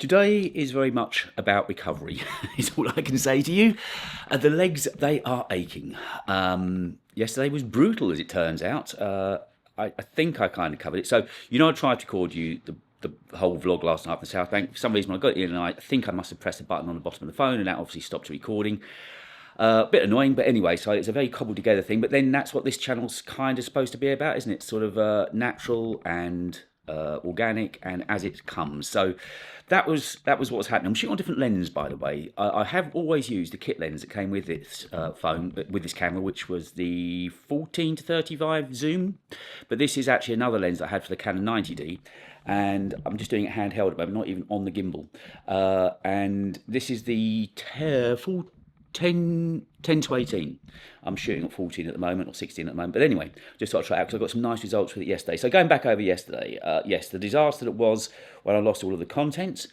Today is very much about recovery, is all I can say to you. The legs, they are aching. Yesterday was brutal, as it turns out. I think I kind of covered it. So, I tried to record you the whole vlog last night from the South Bank. For some reason, when I got in, and I think I must have pressed a button on the bottom of the phone, and that obviously stopped recording. A bit annoying, but anyway, so it's a very cobbled together thing. But then that's what this channel's kind of supposed to be about, isn't it? Sort of natural and organic, and as it comes. So that was what was happening. I'm shooting on different lenses, by the way. I have always used the kit lens that came with this phone, with this camera, which was the 14 to 35 zoom. But this is actually another lens that I had for the Canon 90D. And I'm just doing it handheld at the moment, not even on the gimbal. And this is the full 10 to 18. I'm shooting at 14 at the moment, or 16 at the moment. But anyway, just thought I'd try it out because I got some nice results with it yesterday. So going back over yesterday, yes, the disaster that was when I lost all of the contents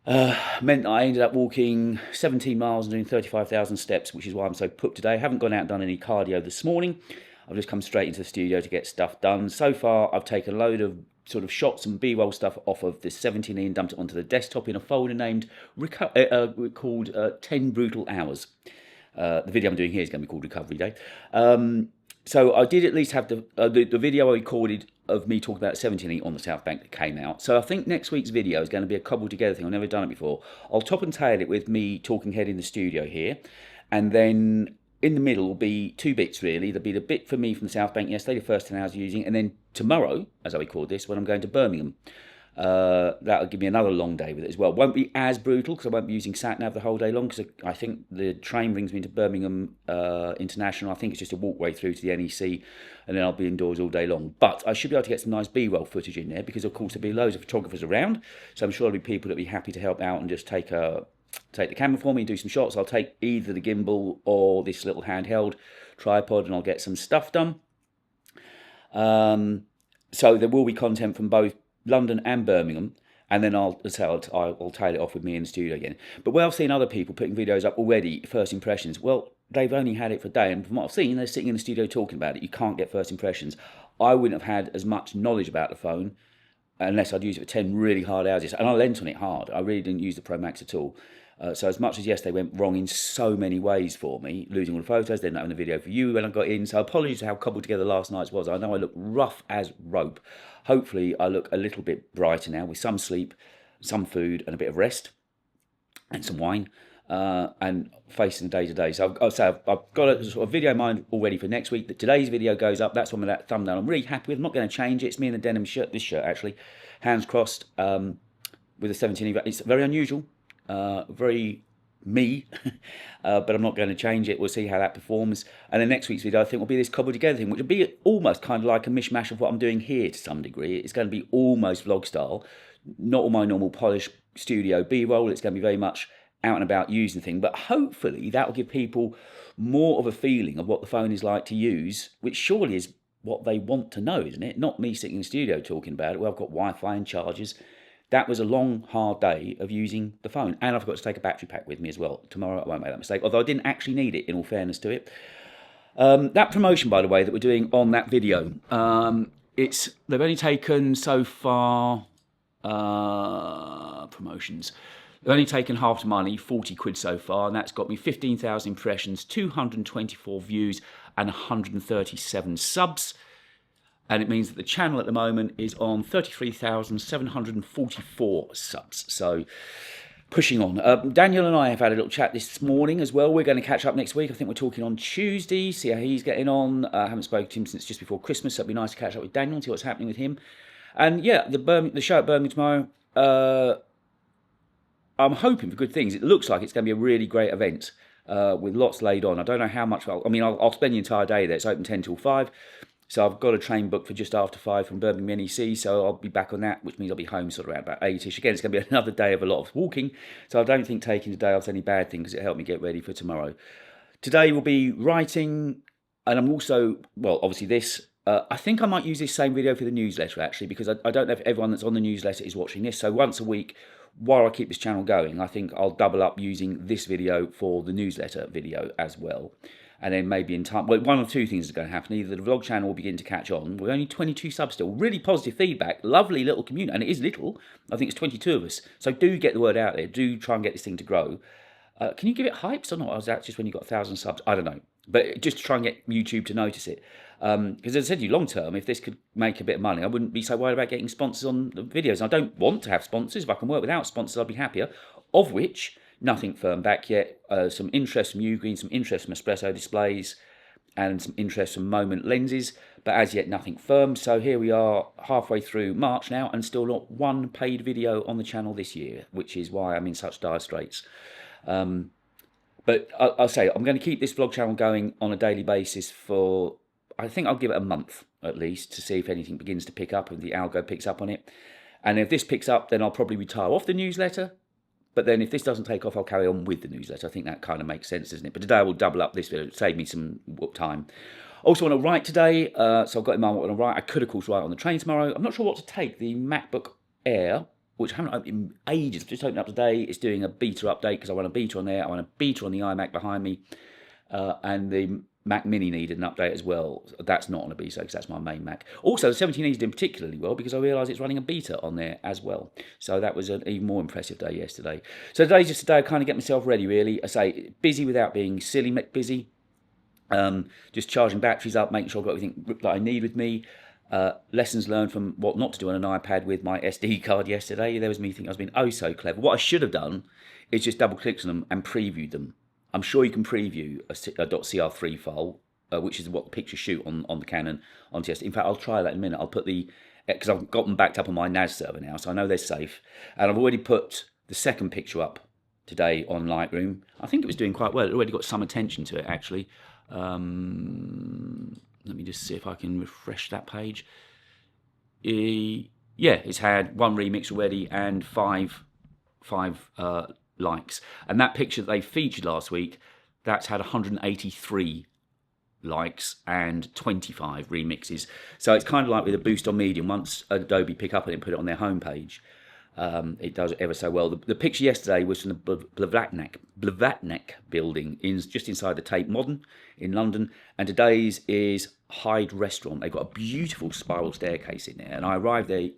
meant that I ended up walking 17 miles and doing 35,000 steps, which is why I'm so put today. I haven't gone out and done any cardio this morning. I've just come straight into the studio to get stuff done. So far, I've taken a load of sort of shots and B-roll stuff off of this 17E and dumped it onto the desktop in a folder named called 10 Brutal Hours. The video I'm doing here is going to be called Recovery Day. So I did at least have the video I recorded of me talking about 17E on the South Bank that came out. So I think next week's video is going to be a cobbled together thing. I've never done it before. I'll top and tail it with me talking head in the studio here, and then in the middle will be two bits, really. There'll be the bit for me from the South Bank yesterday, the first 10 hours using, and then tomorrow, as I record this, when I'm going to Birmingham. That'll give me another long day with it as well. Won't be as brutal because I won't be using sat-nav the whole day long, because I think the train brings me into Birmingham International. I think it's just a walkway through to the NEC, and then I'll be indoors all day long. But I should be able to get some nice B-roll footage in there, because of course there'll be loads of photographers around, so I'm sure there'll be people that'll be happy to help out and just take the camera for me and do some shots. I'll take either the gimbal or this little handheld tripod, and I'll get some stuff done. So there will be content from both London and Birmingham, and then I'll tail it off with me in the studio again. But where I've seen other people putting videos up already, first impressions, well, they've only had it for a day, and from what I've seen, they're sitting in the studio talking about it. You can't get first impressions. I wouldn't have had as much knowledge about the phone unless I'd used it for 10 really hard hours. And I lent on it hard. I really didn't use the Pro Max at all. So as much as yesterday went wrong in so many ways for me, losing all the photos, then not having the video for you when I got in. So apologies for how cobbled together last night's was. I know I look rough as rope. Hopefully I look a little bit brighter now with some sleep, some food and a bit of rest and some wine, and facing the day to day. So I've got a sort of video in mind already for next week. That today's video goes up. That's one with that thumbnail I'm really happy with. I'm not going to change it. It's me in the denim shirt, this shirt actually, hands crossed, with a 17. It's very unusual. Very me, but I'm not going to change it. We'll see how that performs. And then next week's video, I think, will be this cobbled together thing, which will be almost kind of like a mishmash of what I'm doing here to some degree. It's going to be almost vlog style, not all my normal polished studio B-roll. It's going to be very much out and about using the thing, but hopefully that will give people more of a feeling of what the phone is like to use, which surely is what they want to know, isn't it? Not me sitting in the studio talking about it. Well, I've got Wi-Fi and chargers. That was a long, hard day of using the phone. And I've got to take a battery pack with me as well. Tomorrow I won't make that mistake, although I didn't actually need it, in all fairness to it. That promotion, by the way, that we're doing on that video, they've only taken so far, promotions. They've only taken half the money, 40 quid so far, and that's got me 15,000 impressions, 224 views, and 137 subs. And it means that the channel at the moment is on 33,744 subs. So pushing on. Daniel and I have had a little chat this morning as well. We're going to catch up next week. I think we're talking on Tuesday, see how he's getting on. I haven't spoken to him since just before Christmas, so it'd be nice to catch up with Daniel and see what's happening with him. And yeah, the show at Birmingham tomorrow, I'm hoping for good things. It looks like it's going to be a really great event with lots laid on. I don't know how much. I'll spend the entire day there. It's open 10 till 5. So I've got a train booked for just after 5 from Birmingham NEC, so I'll be back on that, which means I'll be home sort of around about 8ish. Again, it's going to be another day of a lot of walking, so I don't think taking the day off is any bad thing, because it helped me get ready for tomorrow. Today will be writing, and I'm also, well, obviously this, I think I might use this same video for the newsletter, actually, because I don't know if everyone that's on the newsletter is watching this, so once a week, while I keep this channel going, I think I'll double up using this video for the newsletter video as well. And then maybe in time, well, one or two things are going to happen. Either the vlog channel will begin to catch on. We're only 22 subs still. Really positive feedback. Lovely little community. And it is little. I think it's 22 of us. So do get the word out there. Do try and get this thing to grow. Can you give it hypes or not? Or is that just when you've got 1,000 subs? I don't know. But just to try and get YouTube to notice it. Because as I said to you, long term, if this could make a bit of money, I wouldn't be so worried about getting sponsors on the videos. I don't want to have sponsors. If I can work without sponsors, I'd be happier. Of which, nothing firm back yet. Some interest from Ugreen, some interest from Espresso Displays, and some interest from Moment Lenses. But as yet, nothing firm. So here we are, halfway through March now, and still not one paid video on the channel this year, which is why I'm in such dire straits. But I'll say, I'm going to keep this vlog channel going on a daily basis for, I think I'll give it a month at least to see if anything begins to pick up and the algo picks up on it. And if this picks up, then I'll probably retire off the newsletter. But then if this doesn't take off, I'll carry on with the newsletter. I think that kind of makes sense, doesn't it? But today I will double up this video, save me some time. Also want to write today, so I've got in mind what I want to write. I could, of course, write on the train tomorrow. I'm not sure what to take. The MacBook Air, which I haven't opened in ages, I've just opened up today. It's doing a beta update because I want a beta on there. I want a beta on the iMac behind me. And the Mac Mini needed an update as well. That's not on a beta because that's my main Mac. Also, the 17E did particularly well because I realised it's running a beta on there as well. So that was an even more impressive day yesterday. So today's just a day I kind of get myself ready, really. I say busy without being silly busy. Just charging batteries up, making sure I've got everything that I need with me. Lessons learned from what not to do on an iPad with my SD card yesterday. There was me thinking I was being oh so clever. What I should have done is just double clicked on them and previewed them. I'm sure you can preview a .cr3 file, which is what the pictures shoot on the Canon onto SD. In fact, I'll try that in a minute. I'll put because I've got them backed up on my NAS server now, so I know they're safe. And I've already put the second picture up today on Lightroom. I think it was doing quite well. It already got some attention to it, actually. Let me just see if I can refresh that page. Yeah, it's had 1 remix already and five likes. And that picture that they featured last week, that's had 183 likes and 25 remixes. So it's kind of like with a boost on Medium. Once Adobe pick up on it and put it on their homepage, it does ever so well. The picture yesterday was from the Blavatnik building, just inside the Tate Modern in London, and today's is Hyde Restaurant. They've got a beautiful spiral staircase in there, and I arrived there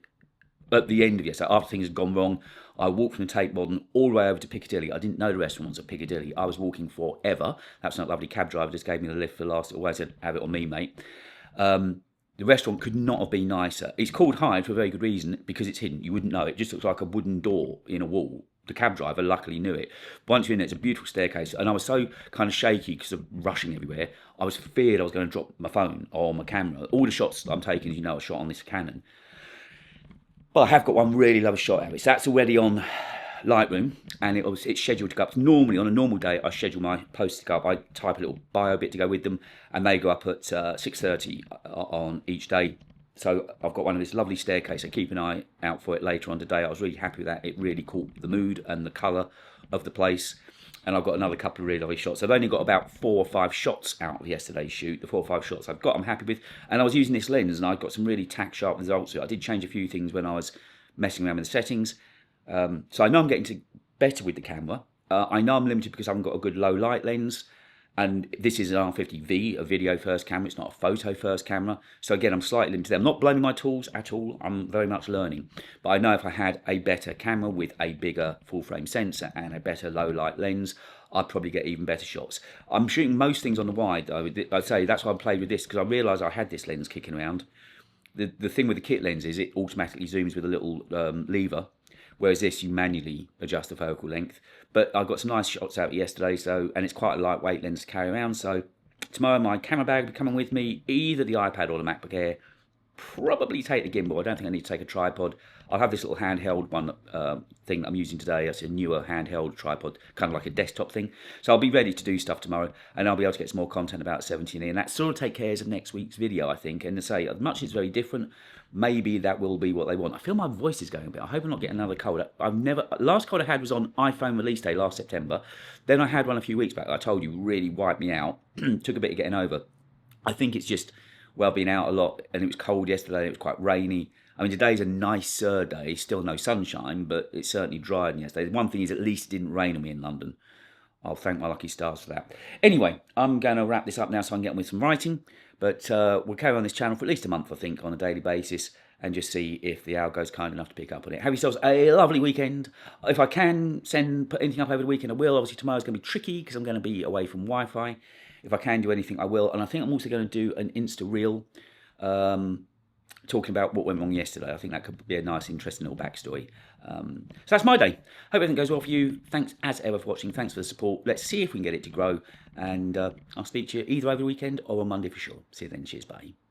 at the end of it. So after things had gone wrong, I walked from the Tate Modern all the way over to Piccadilly. I didn't know the restaurant was at Piccadilly. I was walking forever. That's that lovely cab driver just gave me the lift for the last. Always said, have it on me, mate. The restaurant could not have been nicer. It's called Hyde for a very good reason, because it's hidden. You wouldn't know it. It just looks like a wooden door in a wall. The cab driver luckily knew it. Once you're in there, it's a beautiful staircase. And I was so kind of shaky because of rushing everywhere. I was feared I was going to drop my phone or my camera. All the shots I'm taking, as you know, are shot on this Canon. But I have got one really lovely shot out of it. So that's already on Lightroom, and it's scheduled to go up. Normally, on a normal day, I schedule my posts to go up. I type a little bio bit to go with them, and they go up at 6:30 on each day. So I've got one of this lovely staircase. So keep an eye out for it later on today. I was really happy with that. It really caught the mood and the colour of the place. And I've got another couple of really lovely shots. I've only got about 4 or 5 shots out of yesterday's shoot. The 4 or 5 shots I've got, I'm happy with. And I was using this lens, and I got some really tack sharp results. I did change a few things when I was messing around with the settings. So I know I'm getting better with the camera. I know I'm limited because I haven't got a good low light lens. And this is an R50V, a video first camera. It's not a photo first camera. So again, I'm slightly limited. I'm not blaming my tools at all. I'm very much learning. But I know if I had a better camera with a bigger full frame sensor and a better low light lens, I'd probably get even better shots. I'm shooting most things on the wide, though. I'd say that's why I played with this, because I realised I had this lens kicking around. The thing with the kit lens is it automatically zooms with a little lever, whereas this, you manually adjust the focal length. But I got some nice shots out yesterday, and it's quite a lightweight lens to carry around. So tomorrow my camera bag will be coming with me, either the iPad or the MacBook Air. Probably take the gimbal. I don't think I need to take a tripod. I'll have this little handheld one thing that I'm using today. It's a newer handheld tripod, kind of like a desktop thing. So I'll be ready to do stuff tomorrow, and I'll be able to get some more content about 17E, and that sort of take care of next week's video, I think. And to say, as much as it's very different, maybe that will be what they want. I feel my voice is going a bit. I hope I'm not getting another cold. Last cold I had was on iPhone release day last September. Then I had one a few weeks back that I told you really wiped me out. Took a bit of getting over. I think it's just, well, I've been out a lot, and it was cold yesterday, and it was quite rainy. I mean, today's a nicer day, still no sunshine, but it's certainly drier than yesterday. One thing is, at least it didn't rain on me in London. I'll thank my lucky stars for that. Anyway, I'm going to wrap this up now so I can get on with some writing. But we'll carry on this channel for at least a month, I think, on a daily basis, and just see if the algo's kind enough to pick up on it. Have yourselves a lovely weekend. If I can put anything up over the weekend, I will. Obviously, tomorrow's going to be tricky because I'm going to be away from Wi-Fi. If I can do anything, I will. And I think I'm also going to do an Insta Reel talking about what went wrong yesterday. I think that could be a nice, interesting little backstory. So that's my day. Hope everything goes well for you. Thanks as ever for watching. Thanks for the support. Let's see if we can get it to grow. And I'll speak to you either over the weekend or on Monday for sure. See you then. Cheers. Bye.